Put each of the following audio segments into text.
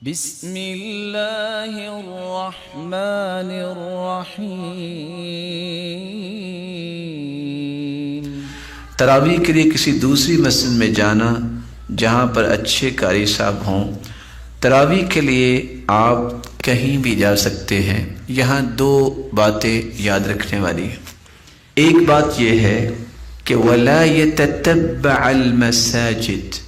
بسم اللہ الرحمن الرحیم۔ تراویح کے لیے کسی دوسری مسجد میں جانا جہاں پر اچھے قاری صاحب ہوں۔ تراویح کے لیے آپ کہیں بھی جا سکتے ہیں۔ یہاں دو باتیں یاد رکھنے والی ہیں۔ ایک بات یہ ہے کہ وَلَا يَتَتَبَّعَ الْمَسَاجِدِ،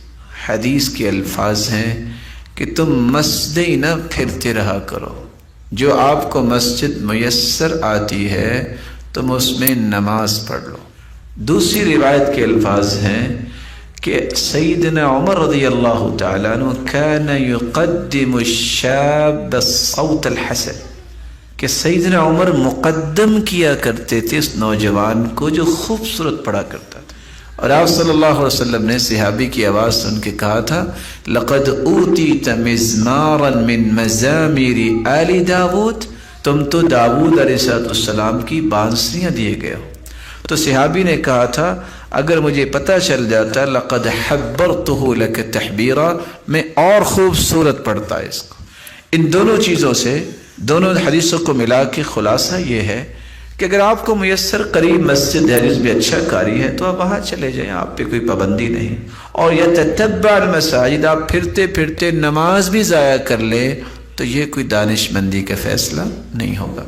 حدیث کے الفاظ ہیں کہ تم مسجدیں نہ پھرتے رہا کرو۔ جو آپ کو مسجد میسر آتی ہے تم اس میں نماز پڑھ لو۔ دوسری روایت کے الفاظ ہیں کہ سیدنا عمر رضی اللہ تعالیٰ عنہ كان يقدم الشاب الصوت الحسن، کہ سیدنا عمر مقدم کیا کرتے تھے اس نوجوان کو جو خوبصورت پڑھا کرتا تھا۔ اور آپ صلی اللہ علیہ وسلم نے صحابی کی آواز سن کے کہا تھا لَقَدْ أُوتِيتَ مِزْمَارًا مِّن مَزَامِرِ آلِ داود، تم تو داود علیہ السلام کی بانسریاں دیے گئے ہو۔ تو صحابی نے کہا تھا اگر مجھے پتہ چل جاتا لَقَدْ حَبَّرْتُهُ لَكَ تَحْبِيرًا، میں اور خوبصورت پڑھتا ہے اس کو۔ ان دونوں چیزوں سے، دونوں حدیثوں کو ملا کے خلاصہ یہ ہے کہ اگر آپ کو میسر قریب مسجد ہے جس میں اچھا قاری ہے تو آپ وہاں چلے جائیں، آپ پہ کوئی پابندی نہیں۔ اور یتتبع المساجد، آپ پھرتے پھرتے نماز بھی ضائع کر لیں تو یہ کوئی دانش مندی کا فیصلہ نہیں ہوگا۔